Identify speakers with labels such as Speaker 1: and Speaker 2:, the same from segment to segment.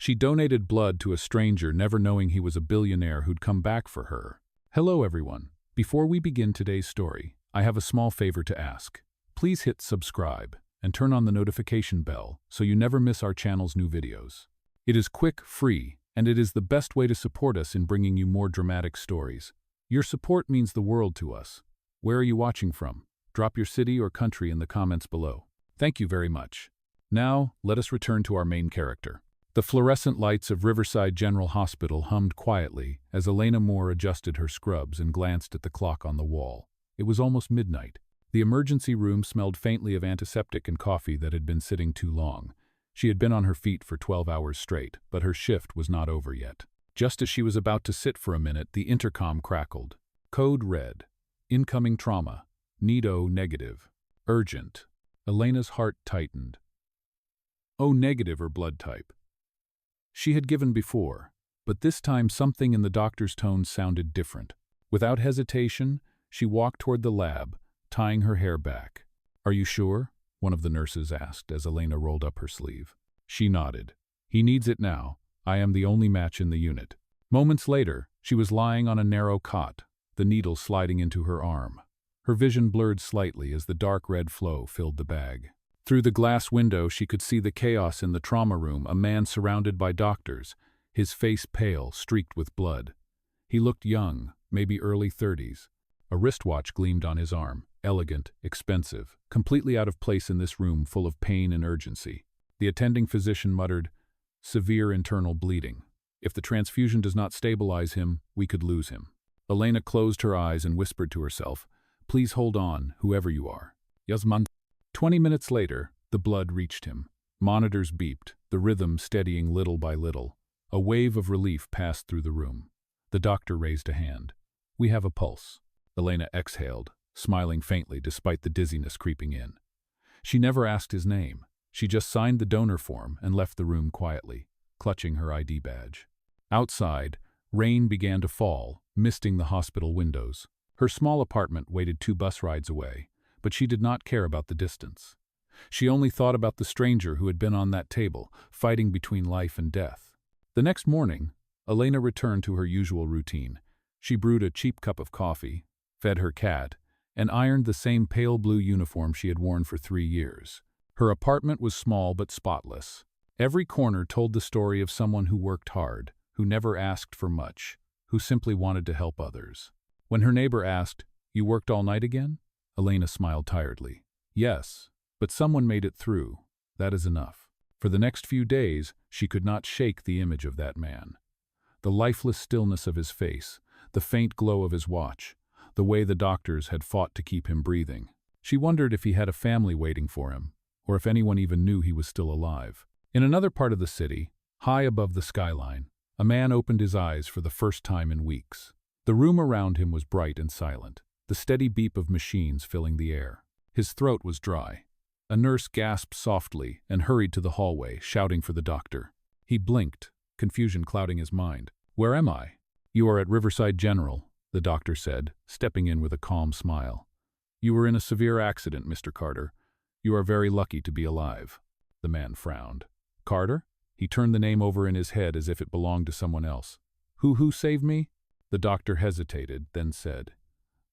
Speaker 1: She donated blood to a stranger, never knowing he was a billionaire who'd come back for her. Hello everyone. Before we begin today's story, I have a small favor to ask. Please hit subscribe and turn on the notification bell so you never miss our channel's new videos. It is quick, free, and it is the best way to support us in bringing you more dramatic stories. Your support means the world to us. Where are you watching from? Drop your city or country in the comments below. Thank you very much. Now, let us return to our main character. The fluorescent lights of Riverside General Hospital hummed quietly as Elena Moore adjusted her scrubs and glanced at the clock on the wall. It was almost midnight. The emergency room smelled faintly of antiseptic and coffee that had been sitting too long. She had been on her feet for 12 hours straight, but her shift was not over yet. Just as she was about to sit for a minute, the intercom crackled. Code red. Incoming trauma. Nido negative. Urgent. Elena's heart tightened. O negative or blood type. She had given before, but this time something in the doctor's tone sounded different. Without hesitation, she walked toward the lab, tying her hair back. Are you sure? One of the nurses asked as Elena rolled up her sleeve. She nodded. He needs it now. I am the only match in the unit. Moments later, she was lying on a narrow cot, the needle sliding into her arm. Her vision blurred slightly as the dark red flow filled the bag. Through the glass window, she could see the chaos in the trauma room, a man surrounded by doctors, his face pale, streaked with blood. He looked young, maybe early 30s. A wristwatch gleamed on his arm, elegant, expensive, completely out of place in this room full of pain and urgency. The attending physician muttered, "Severe internal bleeding. If the transfusion does not stabilize him, we could lose him." Elena closed her eyes and whispered to herself, "Please hold on, whoever you are." Yasman. 20 minutes later, the blood reached him. Monitors beeped, the rhythm steadying little by little. A wave of relief passed through the room. The doctor raised a hand. "We have a pulse." Elena exhaled, smiling faintly despite the dizziness creeping in. She never asked his name. She just signed the donor form and left the room quietly, clutching her ID badge. Outside, rain began to fall, misting the hospital windows. Her small apartment waited 2 bus rides away, but she did not care about the distance. She only thought about the stranger who had been on that table, fighting between life and death. The next morning, Elena returned to her usual routine. She brewed a cheap cup of coffee, fed her cat, and ironed the same pale blue uniform she had worn for 3 years. Her apartment was small but spotless. Every corner told the story of someone who worked hard, who never asked for much, who simply wanted to help others. When her neighbor asked, "You worked all night again?" Elena smiled tiredly. "Yes, but someone made it through. That is enough." For the next few days, she could not shake the image of that man. The lifeless stillness of his face, the faint glow of his watch, the way the doctors had fought to keep him breathing. She wondered if he had a family waiting for him, or if anyone even knew he was still alive. In another part of the city, high above the skyline, a man opened his eyes for the first time in weeks. The room around him was bright and silent, the steady beep of machines filling the air. His throat was dry. A nurse gasped softly and hurried to the hallway, shouting for the doctor. He blinked, confusion clouding his mind. "Where am I?" "You are at Riverside General," the doctor said, stepping in with a calm smile. "You were in a severe accident, Mr. Carter. You are very lucky to be alive." The man frowned. "Carter?" He turned the name over in his head as if it belonged to someone else. Who saved me?" The doctor hesitated, then said,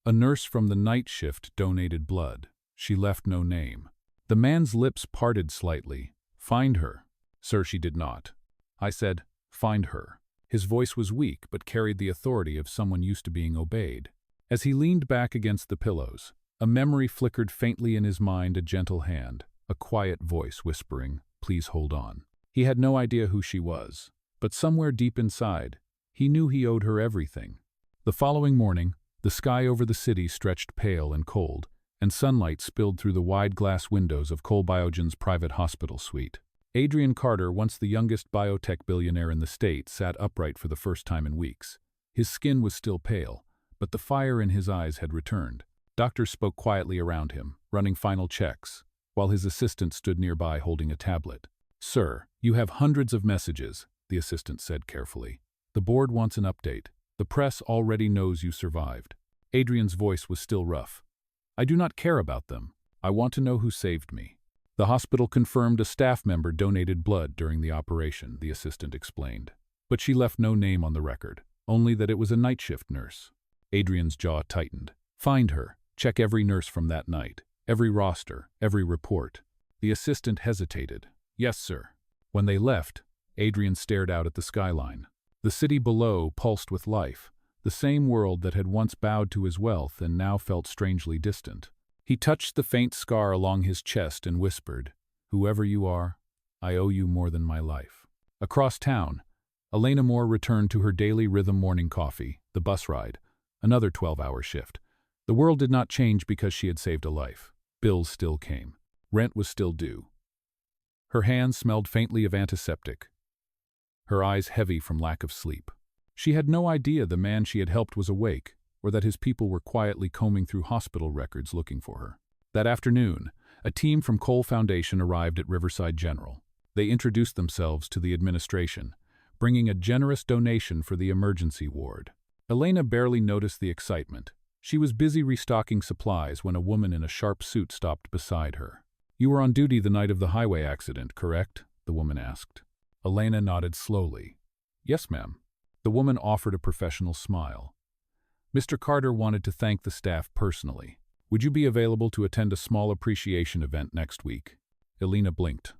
Speaker 1: "A nurse from the night shift donated blood. She left no name." The man's lips parted slightly. "Find her." "Sir, she did not." I said, "Find her." His voice was weak, but carried the authority of someone used to being obeyed. As he leaned back against the pillows, a memory flickered faintly in his mind, a gentle hand, a quiet voice whispering, "Please hold on." He had no idea who she was, but somewhere deep inside, he knew he owed her everything. The following morning, the sky over the city stretched pale and cold, and sunlight spilled through the wide glass windows of Cole Biogen's private hospital suite. Adrian Carter, once the youngest biotech billionaire in the state, sat upright for the first time in weeks. His skin was still pale, but the fire in his eyes had returned. Doctors spoke quietly around him, running final checks, while his assistant stood nearby holding a tablet. "Sir, you have hundreds of messages," the assistant said carefully. "The board wants an update. The press already knows you survived." Adrian's voice was still rough. "I do not care about them. I want to know who saved me." The hospital confirmed a staff member donated blood during the operation, the assistant explained. But she left no name on the record, only that it was a night shift nurse. Adrian's jaw tightened. Find her. Check every nurse from that night. Every roster, every report. The assistant hesitated. Yes, sir. When they left, Adrian stared out at the skyline. The city below pulsed with life, the same world that had once bowed to his wealth and now felt strangely distant. He touched the faint scar along his chest and whispered, "Whoever you are, I owe you more than my life." Across town, Elena Moore returned to her daily rhythm morning coffee, the bus ride, another 12-hour shift. The world did not change because she had saved a life. Bills still came. Rent was still due. Her hands smelled faintly of antiseptic, her eyes heavy from lack of sleep. She had no idea the man she had helped was awake, or that his people were quietly combing through hospital records looking for her. That afternoon, a team from Cole Foundation arrived at Riverside General. They introduced themselves to the administration, bringing a generous donation for the emergency ward. Elena barely noticed the excitement. She was busy restocking supplies when a woman in a sharp suit stopped beside her. "You were on duty the night of the highway accident, correct?" the woman asked. Elena nodded slowly. "Yes, ma'am." The woman offered a professional smile. "Mr. Carter wanted to thank the staff personally. Would you be available to attend a small appreciation event next week?" Elena blinked.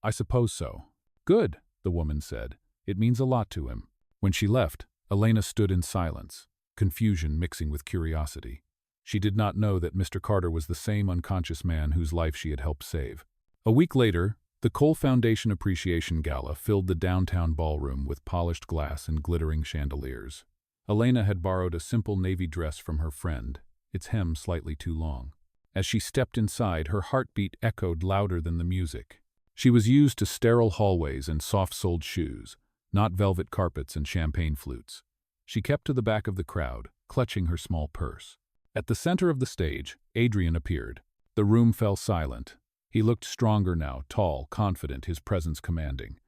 Speaker 1: "I suppose so." "Good," the woman said. "It means a lot to him." When she left, Elena stood in silence, confusion mixing with curiosity. She did not know that Mr. Carter was the same unconscious man whose life she had helped save. A week later, the Cole Foundation Appreciation Gala filled the downtown ballroom with polished glass and glittering chandeliers. Elena had borrowed a simple navy dress from her friend, its hem slightly too long. As she stepped inside, her heartbeat echoed louder than the music. She was used to sterile hallways and soft-soled shoes, not velvet carpets and champagne flutes. She kept to the back of the crowd, clutching her small purse. At the center of the stage, Adrian appeared. The room fell silent. He looked stronger now, tall, confident, his presence commanding.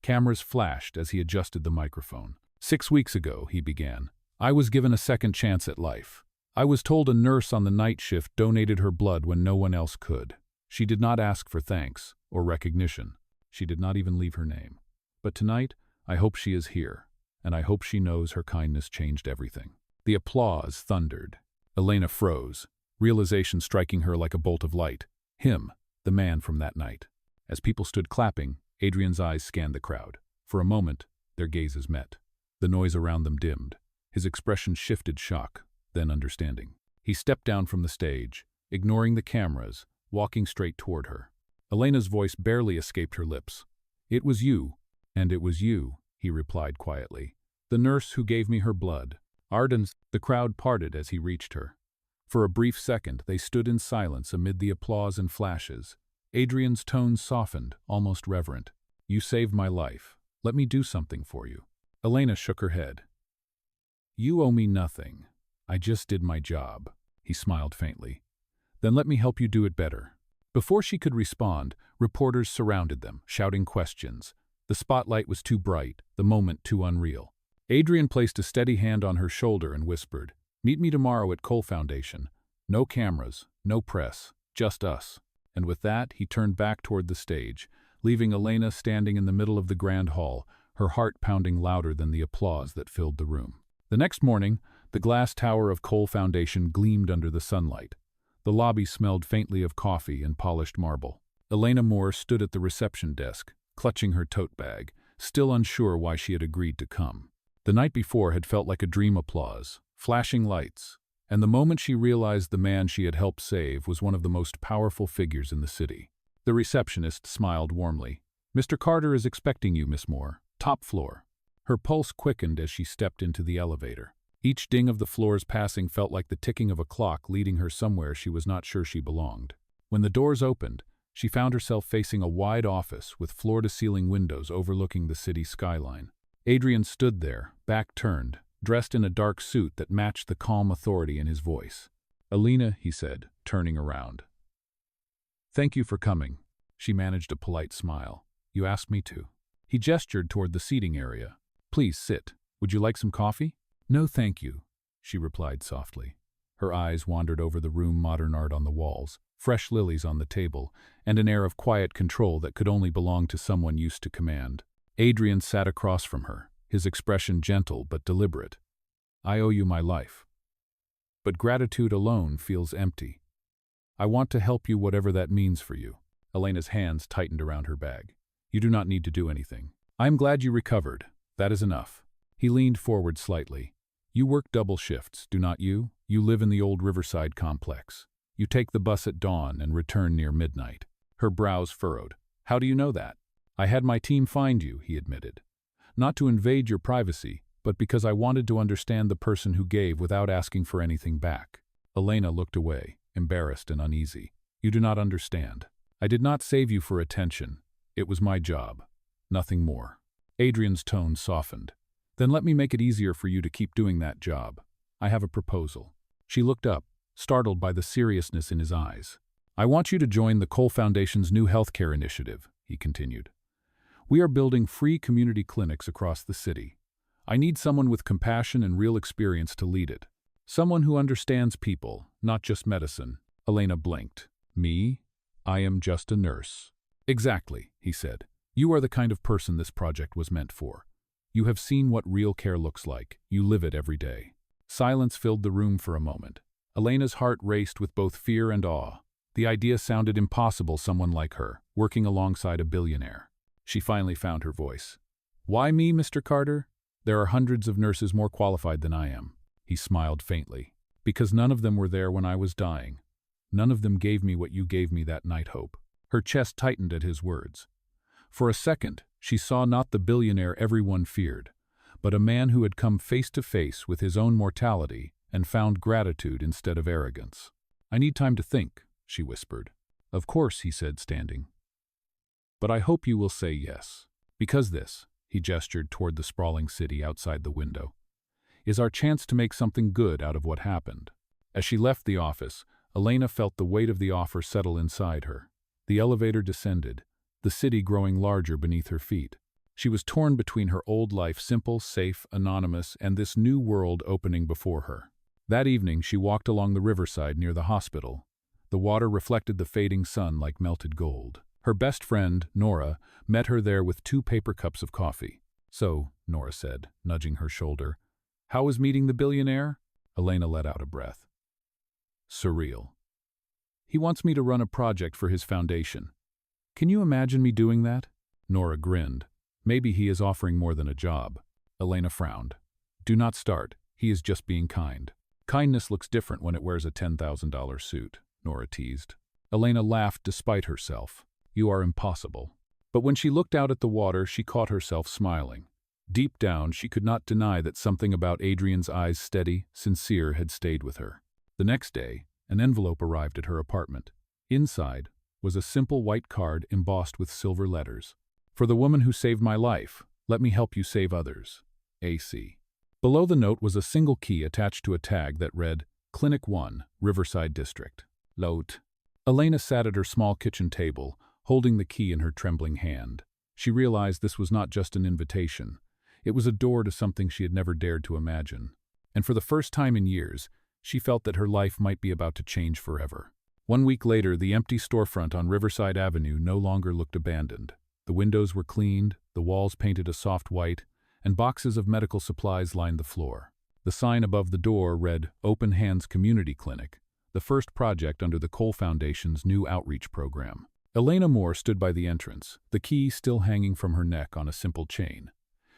Speaker 1: Cameras flashed as he adjusted the microphone. 6 weeks ago, he began, I was given a second chance at life. I was told a nurse on the night shift donated her blood when no one else could. She did not ask for thanks or recognition. She did not even leave her name. But tonight, I hope she is here, and I hope she knows her kindness changed everything. The applause thundered. Elena froze, realization striking her like a bolt of light. Him, the man from that night. As people stood clapping, Adrian's eyes scanned the crowd. For a moment, their gazes met. The noise around them dimmed. His expression shifted shock, then understanding. He stepped down from the stage, ignoring the cameras, walking straight toward her. Elena's voice barely escaped her lips. "It was you, and it was you," he replied quietly. "The nurse who gave me her blood." Ardent, the crowd parted as he reached her. For a brief second, they stood in silence amid the applause and flashes. Adrian's tones softened, almost reverent. "You saved my life. Let me do something for you." Elena shook her head. "You owe me nothing. I just did my job." He smiled faintly. "Then let me help you do it better." Before she could respond, reporters surrounded them, shouting questions. The spotlight was too bright, the moment too unreal. Adrian placed a steady hand on her shoulder and whispered, "Meet me tomorrow at Cole Foundation. No cameras, no press, just us." And with that, he turned back toward the stage, leaving Elena standing in the middle of the grand hall, her heart pounding louder than the applause that filled the room. The next morning, the glass tower of Cole Foundation gleamed under the sunlight. The lobby smelled faintly of coffee and polished marble. Elena Moore stood at the reception desk, clutching her tote bag, still unsure why she had agreed to come. The night before had felt like a dream applause, flashing lights, and the moment she realized the man she had helped save was one of the most powerful figures in the city. The receptionist smiled warmly. "Mr. Carter is expecting you, Miss Moore. Top floor." Her pulse quickened as she stepped into the elevator. Each ding of the floor's passing felt like the ticking of a clock leading her somewhere she was not sure she belonged. When the doors opened, she found herself facing a wide office with floor-to-ceiling windows overlooking the city skyline. Adrian stood there, back turned, dressed in a dark suit that matched the calm authority in his voice. "Elena," he said, turning around. "Thank you for coming." She managed a polite smile. "You asked me to." He gestured toward the seating area. "Please sit. Would you like some coffee?" "No, thank you," she replied softly. Her eyes wandered over the room, modern art on the walls, fresh lilies on the table, and an air of quiet control that could only belong to someone used to command. Adrian sat across from her, his expression gentle but deliberate. I owe you my life. But gratitude alone feels empty. I want to help you whatever that means for you. Elena's hands tightened around her bag. You do not need to do anything. I am glad you recovered. That is enough. He leaned forward slightly. You work double shifts, do not you? You live in the old Riverside complex. You take the bus at dawn and return near midnight. Her brows furrowed. How do you know that? I had my team find you, he admitted. Not to invade your privacy, but because I wanted to understand the person who gave without asking for anything back. Elena looked away, embarrassed and uneasy. You do not understand. I did not save you for attention. It was my job. Nothing more. Adrian's tone softened. Then let me make it easier for you to keep doing that job. I have a proposal. She looked up, startled by the seriousness in his eyes. I want you to join the Cole Foundation's new healthcare initiative, he continued. We are building free community clinics across the city. I need someone with compassion and real experience to lead it. Someone who understands people, not just medicine. Elena blinked. Me? I am just a nurse. Exactly, he said. You are the kind of person this project was meant for. You have seen what real care looks like. You live it every day. Silence filled the room for a moment. Elena's heart raced with both fear and awe. The idea sounded impossible, someone like her, working alongside a billionaire. She finally found her voice. Why me, Mr. Carter? There are hundreds of nurses more qualified than I am. He smiled faintly. Because none of them were there when I was dying. None of them gave me what you gave me that night, Hope. Her chest tightened at his words. For a second, she saw not the billionaire everyone feared, but a man who had come face to face with his own mortality and found gratitude instead of arrogance. I need time to think, she whispered. Of course, he said, standing. But I hope you will say yes. Because this, he gestured toward the sprawling city outside the window, is our chance to make something good out of what happened. As she left the office, Elena felt the weight of the offer settle inside her. The elevator descended, the city growing larger beneath her feet. She was torn between her old life, simple, safe, anonymous, and this new world opening before her. That evening, she walked along the riverside near the hospital. The water reflected the fading sun like melted gold. Her best friend, Nora, met her there with 2 paper cups of coffee. So, Nora said, nudging her shoulder, how was meeting the billionaire? Elena let out a breath. Surreal. He wants me to run a project for his foundation. Can you imagine me doing that? Nora grinned. Maybe he is offering more than a job. Elena frowned. Do not start. He is just being kind. Kindness looks different when it wears a $10,000 suit, Nora teased. Elena laughed despite herself. You are impossible. But when she looked out at the water, she caught herself smiling. Deep down, she could not deny that something about Adrian's eyes, steady, sincere, had stayed with her. The next day, an envelope arrived at her apartment. Inside was a simple white card embossed with silver letters. For the woman who saved my life, let me help you save others. AC. Below the note was a single key attached to a tag that read, Clinic 1, Riverside District. Loat. Elena sat at her small kitchen table, holding the key in her trembling hand. She realized this was not just an invitation. It was a door to something she had never dared to imagine. And for the first time in years, she felt that her life might be about to change forever. 1 week later, the empty storefront on Riverside Avenue no longer looked abandoned. The windows were cleaned, the walls painted a soft white, and boxes of medical supplies lined the floor. The sign above the door read, Open Hands Community Clinic, the first project under the Cole Foundation's new outreach program. Elena Moore stood by the entrance, the key still hanging from her neck on a simple chain.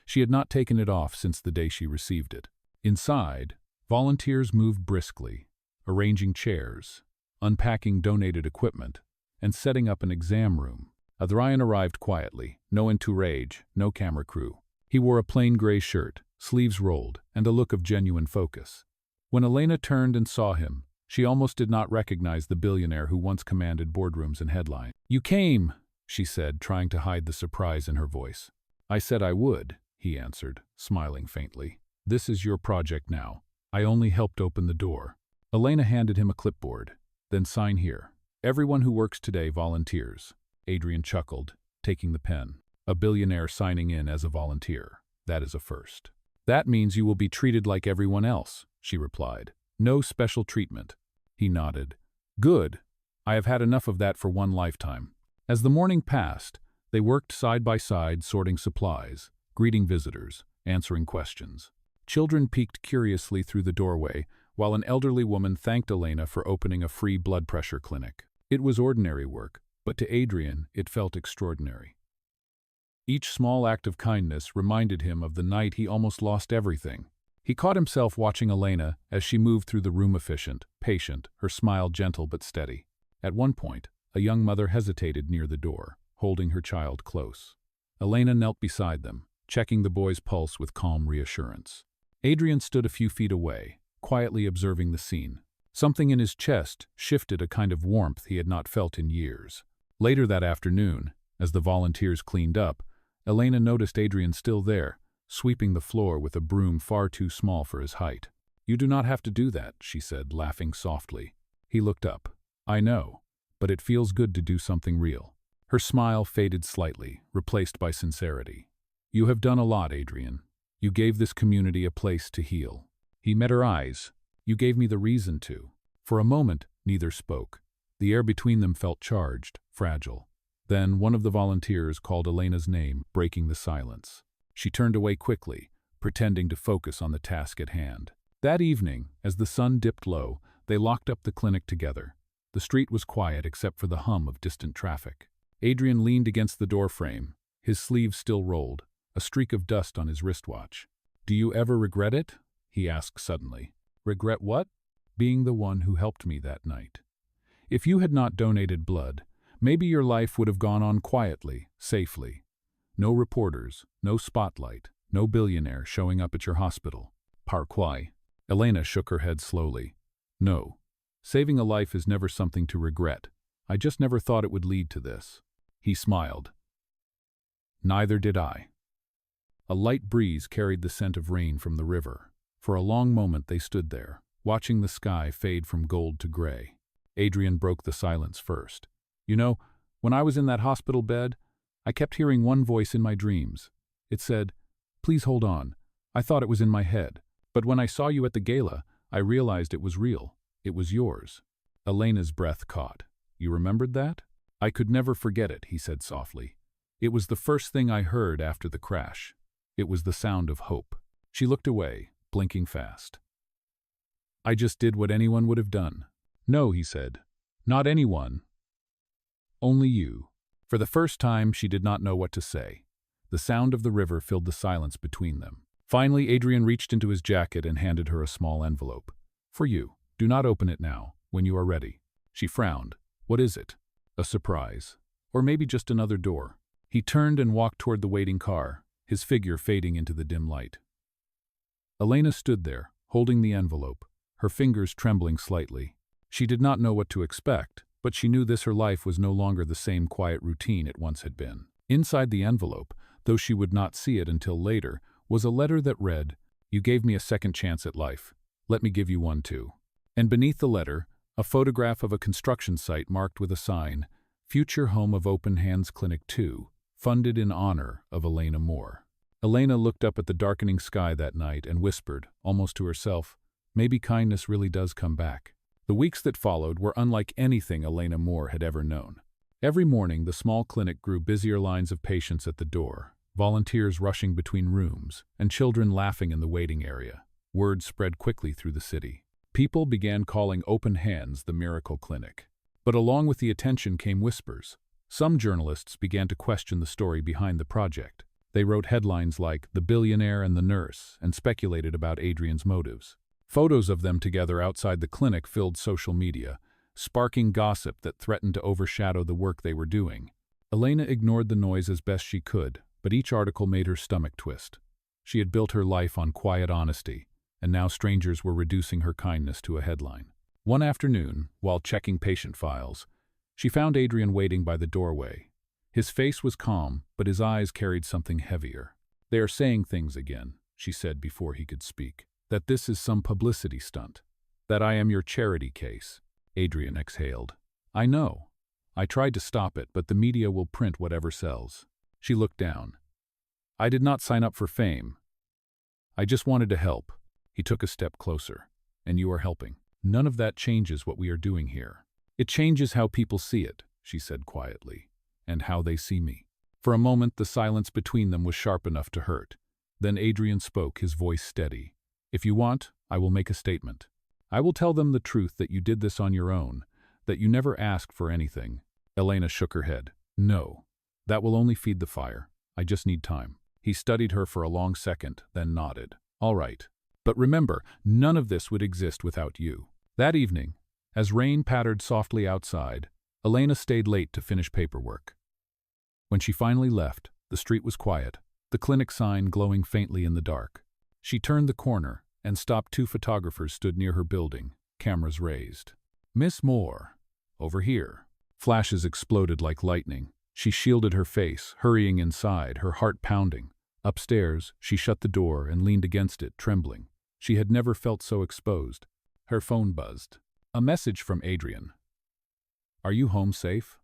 Speaker 1: She had not taken it off since the day she received it. Inside, volunteers moved briskly, arranging chairs, unpacking donated equipment, and setting up an exam room. Adrian arrived quietly, no entourage, no camera crew. He wore a plain gray shirt, sleeves rolled, and a look of genuine focus. When Elena turned and saw him, she almost did not recognize the billionaire who once commanded boardrooms and headlines. You came, she said, trying to hide the surprise in her voice. I said I would, he answered, smiling faintly. This is your project now. I only helped open the door. Elena handed him a clipboard. Then sign here. Everyone who works today volunteers. Adrian chuckled, taking the pen. A billionaire signing in as a volunteer. That is a first. That means you will be treated like everyone else, she replied. No special treatment. He nodded. Good. I have had enough of that for one lifetime. As the morning passed, they worked side by side sorting supplies, greeting visitors, answering questions. Children peeked curiously through the doorway, while an elderly woman thanked Elena for opening a free blood pressure clinic. It was ordinary work, but to Adrian it felt extraordinary. Each small act of kindness reminded him of the night he almost lost everything. He caught himself watching Elena as she moved through the room, efficient, patient, her smile gentle but steady. At one point, a young mother hesitated near the door, holding her child close. Elena knelt beside them, checking the boy's pulse with calm reassurance. Adrian stood a few feet away, quietly observing the scene. Something in his chest shifted, a kind of warmth he had not felt in years. Later that afternoon, as the volunteers cleaned up, Elena noticed Adrian still there, sweeping the floor with a broom far too small for his height. "You do not have to do that," she said, laughing softly. He looked up. "I know, but it feels good to do something real." Her smile faded slightly, replaced by sincerity. "You have done a lot, Adrian. You gave this community a place to heal." He met her eyes. "You gave me the reason to." For a moment, neither spoke. The air between them felt charged, fragile. Then one of the volunteers called Elena's name, breaking the silence. She turned away quickly, pretending to focus on the task at hand. That evening, as the sun dipped low, they locked up the clinic together. The street was quiet except for the hum of distant traffic. Adrian leaned against the doorframe, his sleeves still rolled, a streak of dust on his wristwatch. "Do you ever regret it?" he asked suddenly. "Regret what?" "Being the one who helped me that night. If you had not donated blood, maybe your life would have gone on quietly, safely. No reporters, no spotlight, no billionaire showing up at your hospital." "Pourquoi?" Elena shook her head slowly. "No. Saving a life is never something to regret. I just never thought it would lead to this." He smiled. "Neither did I." A light breeze carried the scent of rain from the river. For a long moment they stood there, watching the sky fade from gold to gray. Adrian broke the silence first. "You know, when I was in that hospital bed, I kept hearing one voice in my dreams. It said, 'Please hold on.' I thought it was in my head. But when I saw you at the gala, I realized it was real. It was yours." Elena's breath caught. "You remembered that?" "I could never forget it," he said softly. "It was the first thing I heard after the crash. It was the sound of hope." She looked away, blinking fast. "I just did what anyone would have done." "No," he said. "Not anyone. Only you." For the first time, she did not know what to say. The sound of the river filled the silence between them. Finally, Adrian reached into his jacket and handed her a small envelope. "For you. Do not open it now, when you are ready." She frowned. "What is it?" "A surprise. Or maybe just another door." He turned and walked toward the waiting car, his figure fading into the dim light. Elena stood there, holding the envelope, her fingers trembling slightly. She did not know what to expect, but she knew her life was no longer the same quiet routine it once had been. Inside the envelope, though she would not see it until later, was a letter that read, "You gave me a second chance at life. Let me give you one too." And beneath the letter, a photograph of a construction site marked with a sign, "Future Home of Open Hands Clinic 2, funded in honor of Elena Moore." Elena looked up at the darkening sky that night and whispered, almost to herself, "Maybe kindness really does come back." The weeks that followed were unlike anything Elena Moore had ever known. Every morning, the small clinic grew busier, lines of patients at the door, volunteers rushing between rooms, and children laughing in the waiting area. Word spread quickly through the city. People began calling Open Hands the miracle clinic. But along with the attention came whispers. Some journalists began to question the story behind the project. They wrote headlines like "The Billionaire and the Nurse" and speculated about Adrian's motives. Photos of them together outside the clinic filled social media, sparking gossip that threatened to overshadow the work they were doing. Elena ignored the noise as best she could, but each article made her stomach twist. She had built her life on quiet honesty, and now strangers were reducing her kindness to a headline. One afternoon, while checking patient files, she found Adrian waiting by the doorway. His face was calm, but his eyes carried something heavier. "They are saying things again," she said before he could speak. "That this is some publicity stunt. That I am your charity case." Adrian exhaled. "I know. I tried to stop it, but the media will print whatever sells." She looked down. "I did not sign up for fame. I just wanted to help." He took a step closer. "And you are helping. None of that changes what we are doing here." It changes how people see it, she said quietly, and how they see me. For a moment, the silence between them was sharp enough to hurt. Then Adrian spoke, his voice steady. If you want, I will make a statement. I will tell them the truth that you did this on your own, that you never asked for anything. Elena shook her head. No. That will only feed the fire. I just need time. He studied her for a long second, then nodded. All right. But remember, none of this would exist without you. That evening, as rain pattered softly outside, Elena stayed late to finish paperwork. When she finally left, the street was quiet, the clinic sign glowing faintly in the dark. She turned the corner and stopped. Two photographers stood near her building, cameras raised. Miss Moore, over here. Flashes exploded like lightning. She shielded her face, hurrying inside, her heart pounding. Upstairs, she shut the door and leaned against it, trembling. She had never felt so exposed. Her phone buzzed. A message from Adrian. Are you home safe?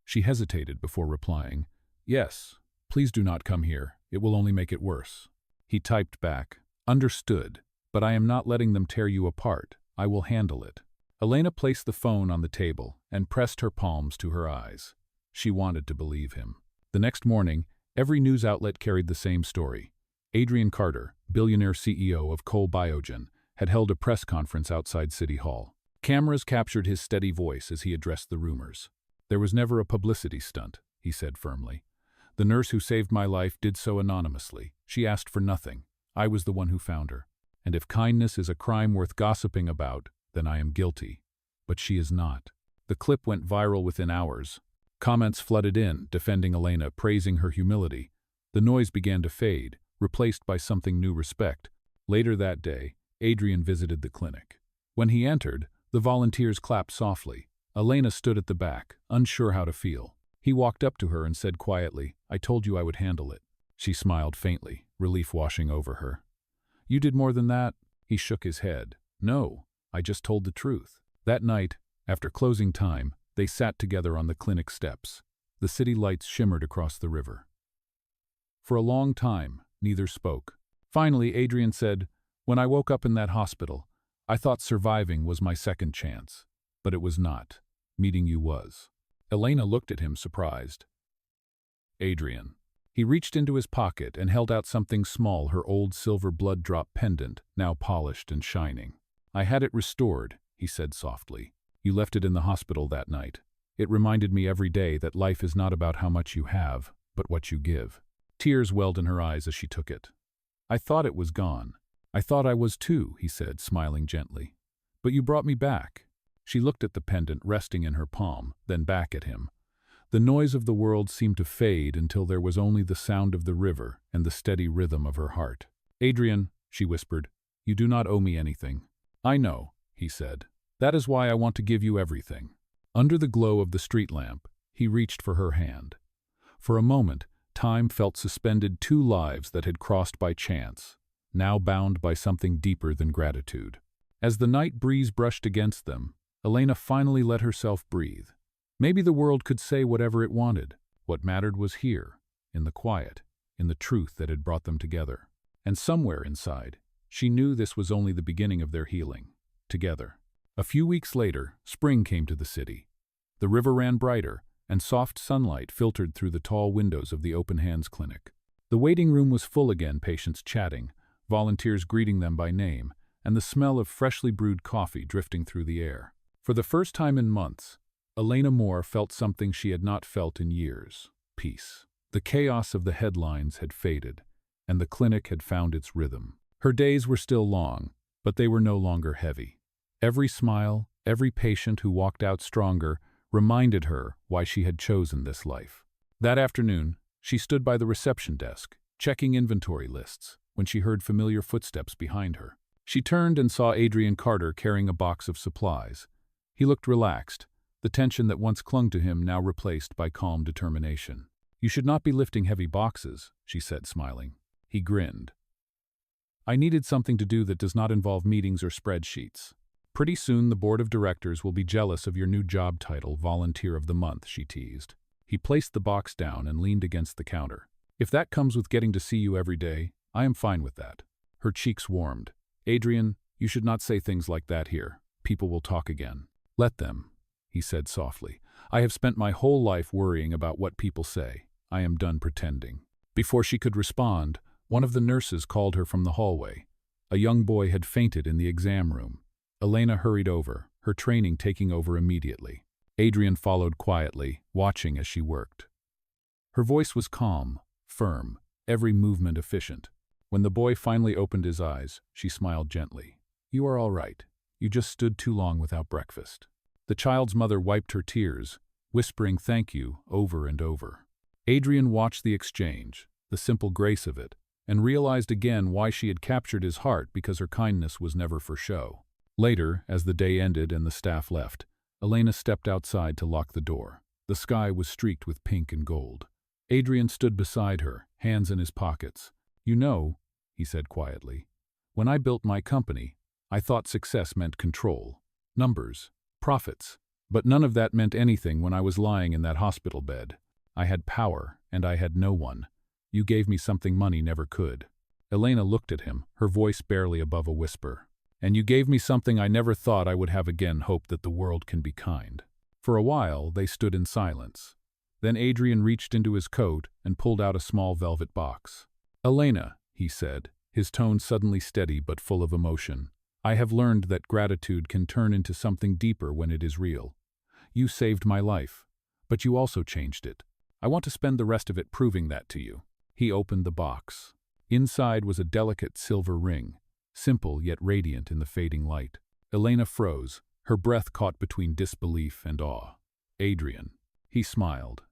Speaker 1: She hesitated before replying. Yes, please do not come here. It will only make it worse. He typed back. Understood, but I am not letting them tear you apart. I will handle it. Elena placed the phone on the table and pressed her palms to her eyes. She wanted to believe him. The next morning, every news outlet carried the same story. Adrian Carter, billionaire CEO of Cole Biogen, had held a press conference outside City Hall. Cameras captured his steady voice as he addressed the rumors. There was never a publicity stunt, he said firmly. The nurse who saved my life did so anonymously. She asked for nothing. I was the one who found her. And if kindness is a crime worth gossiping about, then I am guilty. But she is not. The clip went viral within hours. Comments flooded in, defending Elena, praising her humility. The noise began to fade, replaced by something new: respect. Later that day, Adrian visited the clinic. When he entered, the volunteers clapped softly. Elena stood at the back, unsure how to feel. He walked up to her and said quietly, I told you I would handle it. She smiled faintly, relief washing over her. You did more than that? He shook his head. No, I just told the truth. That night, after closing time, they sat together on the clinic steps. The city lights shimmered across the river. For a long time, neither spoke. Finally, Adrian said, When I woke up in that hospital, I thought surviving was my second chance. But it was not. Meeting you was. Elena looked at him, surprised. Adrian. He reached into his pocket and held out something small, her old silver blood drop pendant, now polished and shining. I had it restored, he said softly. You left it in the hospital that night. It reminded me every day that life is not about how much you have, but what you give. Tears welled in her eyes as she took it. I thought it was gone. I thought I was too, he said, smiling gently. But you brought me back. She looked at the pendant resting in her palm, then back at him. The noise of the world seemed to fade until there was only the sound of the river and the steady rhythm of her heart. Adrian, she whispered, you do not owe me anything. I know, he said. That is why I want to give you everything. Under the glow of the street lamp, he reached for her hand. For a moment, time felt suspended. Two lives that had crossed by chance, now bound by something deeper than gratitude. As the night breeze brushed against them, Elena finally let herself breathe. Maybe the world could say whatever it wanted. What mattered was here, in the quiet, in the truth that had brought them together. And somewhere inside, she knew this was only the beginning of their healing. Together. A few weeks later, spring came to the city. The river ran brighter, and soft sunlight filtered through the tall windows of the Open Hands Clinic. The waiting room was full again, patients chatting, volunteers greeting them by name, and the smell of freshly brewed coffee drifting through the air. For the first time in months, Elena Moore felt something she had not felt in years: peace. The chaos of the headlines had faded, and the clinic had found its rhythm. Her days were still long, but they were no longer heavy. Every smile, every patient who walked out stronger, reminded her why she had chosen this life. That afternoon, she stood by the reception desk, checking inventory lists, when she heard familiar footsteps behind her. She turned and saw Adrian Carter carrying a box of supplies. He looked relaxed, the tension that once clung to him now replaced by calm determination. You should not be lifting heavy boxes, she said, smiling. He grinned. I needed something to do that does not involve meetings or spreadsheets. Pretty soon the board of directors will be jealous of your new job title, Volunteer of the Month, she teased. He placed the box down and leaned against the counter. If that comes with getting to see you every day, I am fine with that. Her cheeks warmed. Adrian, you should not say things like that here. People will talk again. Let them. he said softly. I have spent my whole life worrying about what people say. I am done pretending. Before she could respond, one of the nurses called her from the hallway. A young boy had fainted in the exam room. Elena hurried over, her training taking over immediately. Adrian followed quietly, watching as she worked. Her voice was calm, firm, every movement efficient. When the boy finally opened his eyes, she smiled gently. You are all right. You just stood too long without breakfast. The child's mother wiped her tears, whispering thank you over and over. Adrian watched the exchange, the simple grace of it, and realized again why she had captured his heart, because her kindness was never for show. Later, as the day ended and the staff left, Elena stepped outside to lock the door. The sky was streaked with pink and gold. Adrian stood beside her, hands in his pockets. You know, he said quietly, when I built my company, I thought success meant control, numbers, profits. But none of that meant anything when I was lying in that hospital bed. I had power, and I had no one. You gave me something money never could. Elena looked at him, her voice barely above a whisper. And you gave me something I never thought I would have again, hope that the world can be kind. For a while, they stood in silence. Then Adrian reached into his coat and pulled out a small velvet box. Elena, he said, his tone suddenly steady but full of emotion. I have learned that gratitude can turn into something deeper when it is real. You saved my life, but you also changed it. I want to spend the rest of it proving that to you. He opened the box. Inside was a delicate silver ring, simple yet radiant in the fading light. Elena froze, her breath caught between disbelief and awe. Adrian. He smiled.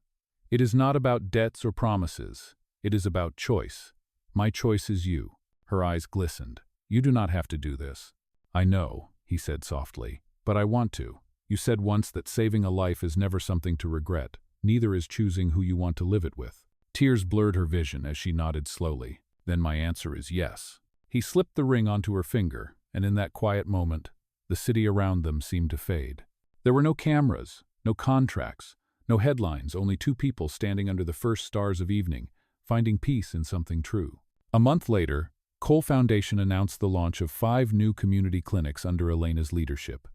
Speaker 1: It is not about debts or promises. It is about choice. My choice is you. Her eyes glistened. You do not have to do this. I know, he said softly, but I want to. You said once that saving a life is never something to regret. Neither is choosing who you want to live it with. Tears blurred her vision as she nodded slowly. Then my answer is yes. He slipped the ring onto her finger, and in that quiet moment, the city around them seemed to fade. There were no cameras, no contracts, no headlines, only two people standing under the first stars of evening, finding peace in something true. A month later, Cole Foundation announced the launch of 5 new community clinics under Elena's leadership.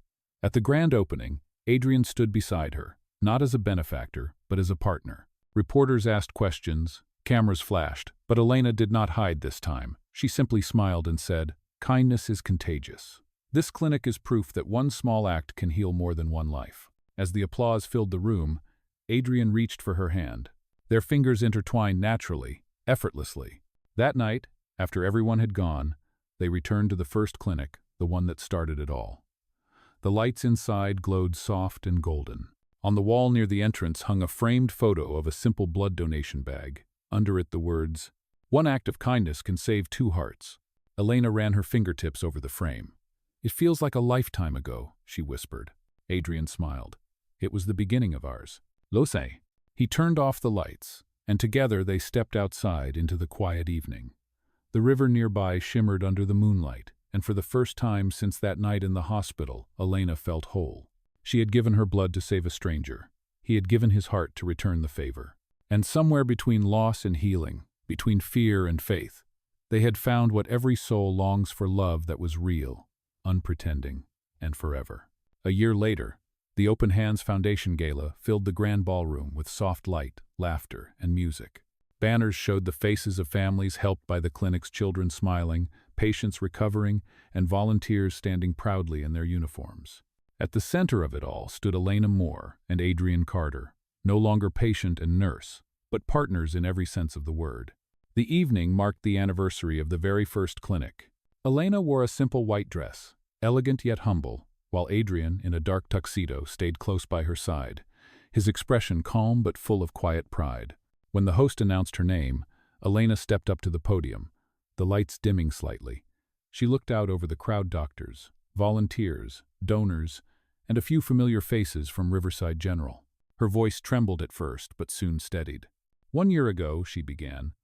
Speaker 1: At the grand opening, Adrian stood beside her, not as a benefactor, but as a partner. Reporters asked questions, cameras flashed, but Elena did not hide this time. She simply smiled and said, "Kindness is contagious. This clinic is proof that one small act can heal more than one life." As the applause filled the room, Adrian reached for her hand. Their fingers intertwined naturally, effortlessly. That night, after everyone had gone, they returned to the first clinic, the one that started it all. The lights inside glowed soft and golden. On the wall near the entrance hung a framed photo of a simple blood donation bag. Under it the words, "One act of kindness can save 2 hearts." Elena ran her fingertips over the frame. "It feels like a lifetime ago," she whispered. Adrian smiled. "It was the beginning of ours." Lo say. He turned off the lights, and together they stepped outside into the quiet evening. The river nearby shimmered under the moonlight, and for the first time since that night in the hospital, Elena felt whole. She had given her blood to save a stranger. He had given his heart to return the favor. And somewhere between loss and healing, between fear and faith, they had found what every soul longs for: love that was real, unpretending, and forever. A year later, the Open Hands Foundation Gala filled the grand ballroom with soft light, laughter, and music. Banners showed the faces of families helped by the clinic's children smiling, patients recovering, and volunteers standing proudly in their uniforms. At the center of it all stood Elena Moore and Adrian Carter, no longer patient and nurse, but partners in every sense of the word. The evening marked the anniversary of the very first clinic. Elena wore a simple white dress, elegant yet humble, while Adrian, in a dark tuxedo, stayed close by her side, his expression calm but full of quiet pride. When the host announced her name, Elena stepped up to the podium, the lights dimming slightly. She looked out over the crowd: doctors, volunteers, donors, and a few familiar faces from Riverside General. Her voice trembled at first, but soon steadied. "1 year ago," she began,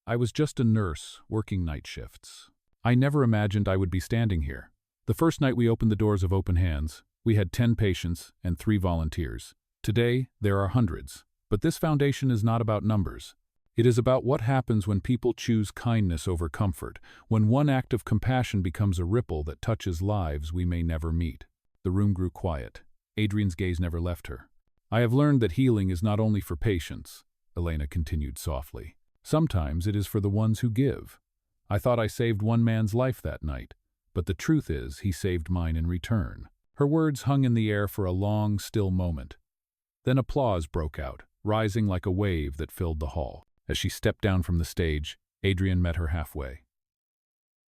Speaker 1: "I was just a nurse working night shifts. I never imagined I would be standing here. The first night we opened the doors of Open Hands, we had 10 patients and 3 volunteers. Today, there are hundreds. But this foundation is not about numbers. It is about what happens when people choose kindness over comfort, when one act of compassion becomes a ripple that touches lives we may never meet." The room grew quiet. Adrian's gaze never left her. I have learned that healing is not only for patients, Elena continued softly. Sometimes it is for the ones who give. I thought I saved one man's life that night, but the truth is he saved mine in return. Her words hung in the air for a long, still moment. Then applause broke out, rising like a wave that filled the hall. As she stepped down from the stage, Adrian met her halfway.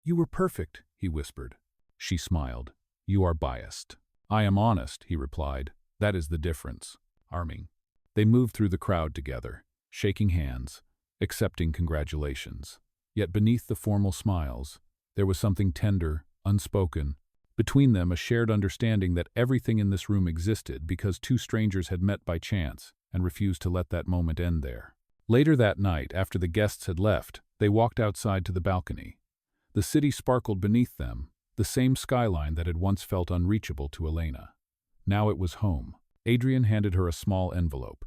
Speaker 1: You were perfect, he whispered. She smiled. You are biased. I am honest, he replied. That is the difference. Arming. They moved through the crowd together, shaking hands, accepting congratulations. Yet beneath the formal smiles, there was something tender, unspoken. Between them, a shared understanding that everything in this room existed because two strangers had met by chance and refused to let that moment end there. Later that night, after the guests had left, they walked outside to the balcony. The city sparkled beneath them, the same skyline that had once felt unreachable to Elena. Now it was home. Adrian handed her a small envelope.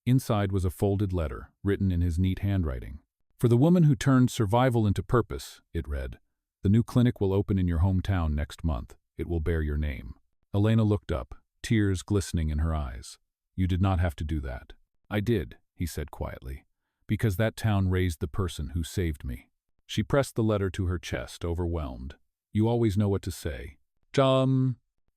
Speaker 1: Inside was a folded letter, written in his neat handwriting. For the woman who turned survival into purpose, it read. The new clinic will open in your hometown next month. It will bear your name. Elena looked up, tears glistening in her eyes. You did not have to do that. I did, he said quietly, because that town raised the person who saved me. She pressed the letter to her chest, overwhelmed. You always know what to say.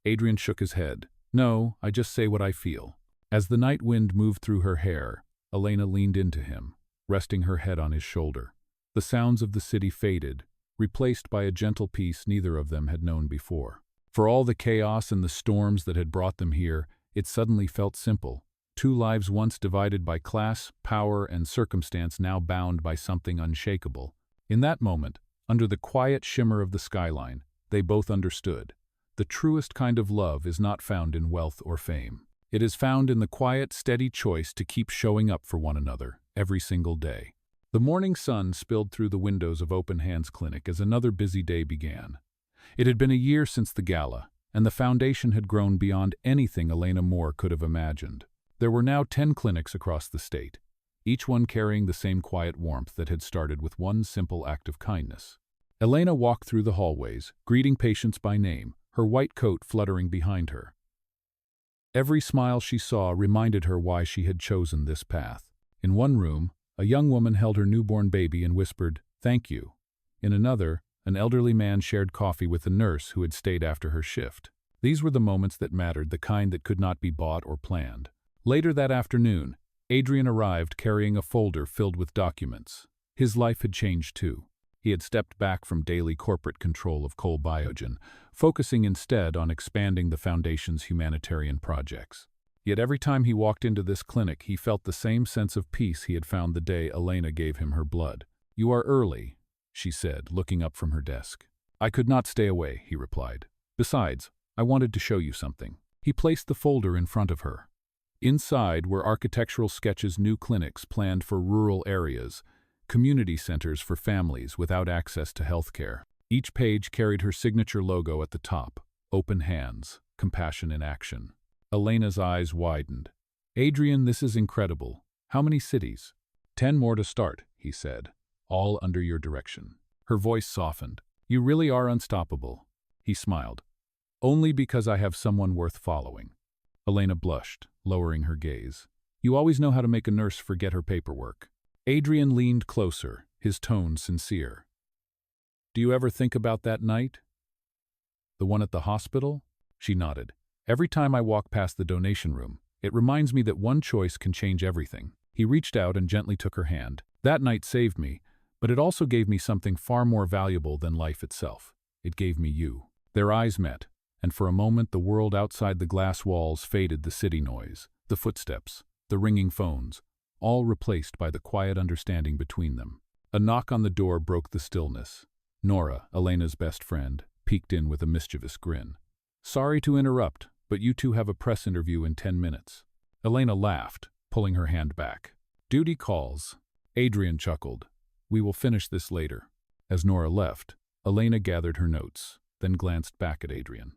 Speaker 1: Adrian shook his head. No, I just say what I feel. As the night wind moved through her hair, Elena leaned into him, resting her head on his shoulder. The sounds of the city faded, replaced by a gentle peace neither of them had known before. For all the chaos and the storms that had brought them here, it suddenly felt simple. Two lives once divided by class, power, and circumstance now bound by something unshakable. In that moment, under the quiet shimmer of the skyline, they both understood. The truest kind of love is not found in wealth or fame. It is found in the quiet, steady choice to keep showing up for one another, every single day. The morning sun spilled through the windows of Open Hands Clinic as another busy day began. It had been a year since the gala, and the foundation had grown beyond anything Elena Moore could have imagined. There were now 10 clinics across the state, each one carrying the same quiet warmth that had started with one simple act of kindness. Elena walked through the hallways, greeting patients by name, her white coat fluttering behind her. Every smile she saw reminded her why she had chosen this path. In one room, a young woman held her newborn baby and whispered, "Thank you." In another, an elderly man shared coffee with a nurse who had stayed after her shift. These were the moments that mattered, the kind that could not be bought or planned. Later that afternoon, Adrian arrived carrying a folder filled with documents. His life had changed too. He had stepped back from daily corporate control of Cole Biogen, focusing instead on expanding the Foundation's humanitarian projects. Yet every time he walked into this clinic, he felt the same sense of peace he had found the day Elena gave him her blood. "You are early," she said, looking up from her desk. "I could not stay away," he replied. "Besides, I wanted to show you something." He placed the folder in front of her. Inside were architectural sketches, new clinics planned for rural areas, community centers for families without access to health care. Each page carried her signature logo at the top, Open Hands, Compassion in Action. Elena's eyes widened. "Adrian, this is incredible. How many cities?" 10 more to start, he said, "all under your direction." Her voice softened. "You really are unstoppable." He smiled. "Only because I have someone worth following." Elena blushed, lowering her gaze. "You always know how to make a nurse forget her paperwork." Adrian leaned closer, his tone sincere. "Do you ever think about that night? The one at the hospital?" She nodded. "Every time I walk past the donation room, it reminds me that one choice can change everything." He reached out and gently took her hand. "That night saved me, but it also gave me something far more valuable than life itself. It gave me you." Their eyes met, and for a moment the world outside the glass walls faded, the city noise, the footsteps, the ringing phones, all replaced by the quiet understanding between them. A knock on the door broke the stillness. Nora, Elena's best friend, peeked in with a mischievous grin. "Sorry to interrupt, but you two have a press interview in 10 minutes. Elena laughed, pulling her hand back. "Duty calls." Adrian chuckled. "We will finish this later." As Nora left, Elena gathered her notes, then glanced back at Adrian.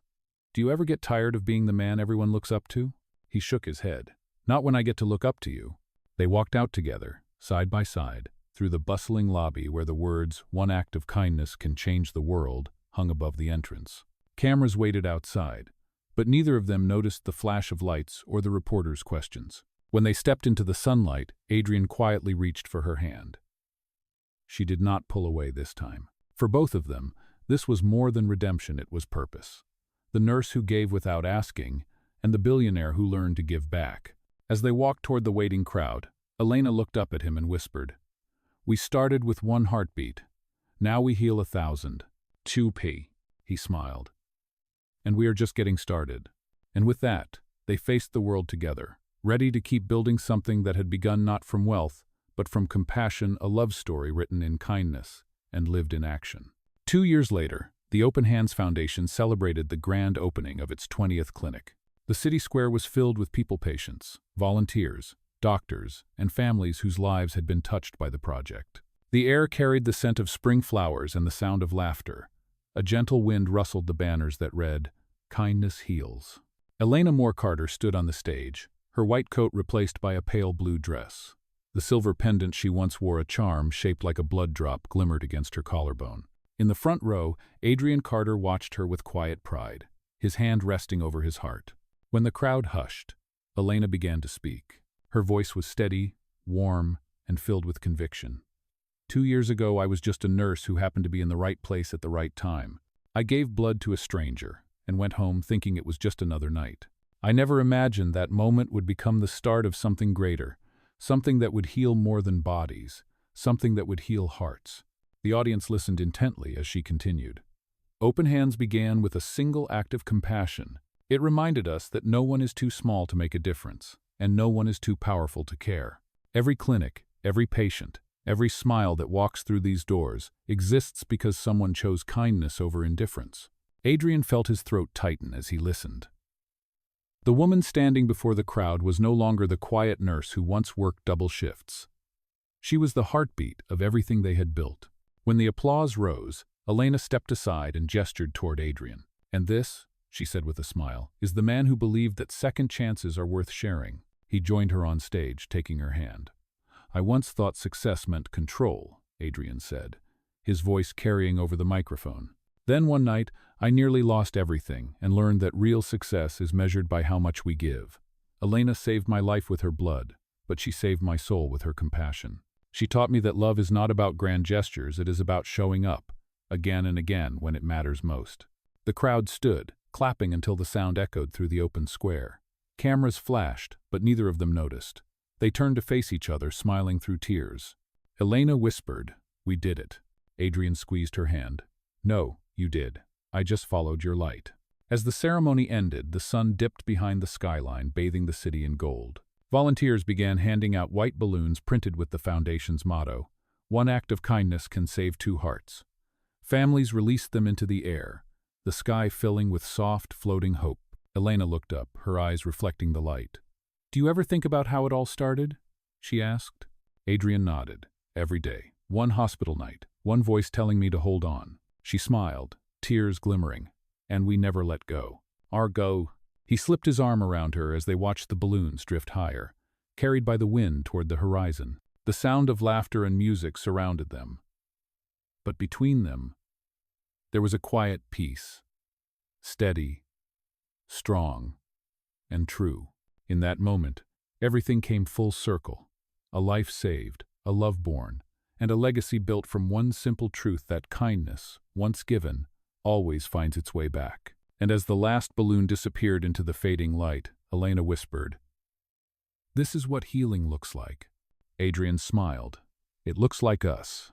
Speaker 1: "Do you ever get tired of being the man everyone looks up to?" He shook his head. "Not when I get to look up to you." They walked out together, side by side, through the bustling lobby where the words, "One act of kindness can change the world," hung above the entrance. Cameras waited outside, but neither of them noticed the flash of lights or the reporter's questions. When they stepped into the sunlight, Adrian quietly reached for her hand. She did not pull away this time. For both of them, this was more than redemption, it was purpose. The nurse who gave without asking, and the billionaire who learned to give back. As they walked toward the waiting crowd, Elena looked up at him and whispered, "We started with 1 heartbeat. Now we heal 1,000. 2p. He smiled. "And we are just getting started." And with that, they faced the world together, ready to keep building something that had begun not from wealth, but from compassion, a love story written in kindness and lived in action. 2 years later, the Open Hands Foundation celebrated the grand opening of its 20th clinic. The city square was filled with people patients, volunteers, doctors, and families whose lives had been touched by the project. The air carried the scent of spring flowers and the sound of laughter. A gentle wind rustled the banners that read, "Kindness Heals." Elena Moore Carter stood on the stage, her white coat replaced by a pale blue dress. The silver pendant she once wore, a charm shaped like a blood drop, glimmered against her collarbone. In the front row, Adrian Carter watched her with quiet pride, his hand resting over his heart. When the crowd hushed, Elena began to speak. Her voice was steady, warm, and filled with conviction. 2 years ago, I was just a nurse who happened to be in the right place at the right time. I gave blood to a stranger and went home thinking it was just another night. I never imagined that moment would become the start of something greater, something that would heal more than bodies, something that would heal hearts. The audience listened intently as she continued. Open Hands began with a single act of compassion. It reminded us that no one is too small to make a difference, and no one is too powerful to care. Every clinic, every patient, every smile that walks through these doors exists because someone chose kindness over indifference. Adrian felt his throat tighten as he listened. The woman standing before the crowd was no longer the quiet nurse who once worked double shifts. She was the heartbeat of everything they had built. When the applause rose, Elena stepped aside and gestured toward Adrian. "And this," she said with a smile, "is the man who believed that second chances are worth sharing." He joined her on stage, taking her hand. "I once thought success meant control," Adrian said, his voice carrying over the microphone. "Then one night, I nearly lost everything and learned that real success is measured by how much we give. Elena saved my life with her blood, but she saved my soul with her compassion. She taught me that love is not about grand gestures, it is about showing up, again and again when it matters most." The crowd stood, clapping until the sound echoed through the open square. Cameras flashed, but neither of them noticed. They turned to face each other, smiling through tears. Elena whispered, "We did it." Adrian squeezed her hand. "No, you did. I just followed your light." As the ceremony ended, the sun dipped behind the skyline, bathing the city in gold. Volunteers began handing out white balloons printed with the foundation's motto, "One act of kindness can save 2 hearts." Families released them into the air, the sky filling with soft, floating hope. Elena looked up, her eyes reflecting the light. "Do you ever think about how it all started?" she asked. Adrian nodded. "Every day. One hospital night, one voice telling me to hold on." She smiled, tears glimmering. "And we never let go. Our go." He slipped his arm around her as they watched the balloons drift higher, carried by the wind toward the horizon. The sound of laughter and music surrounded them. But between them, there was a quiet peace, steady, strong, and true. In that moment, everything came full circle. A life saved, a love born, and a legacy built from one simple truth that kindness, once given, always finds its way back. And as the last balloon disappeared into the fading light, Elena whispered, "This is what healing looks like." Adrian smiled. "It looks like us."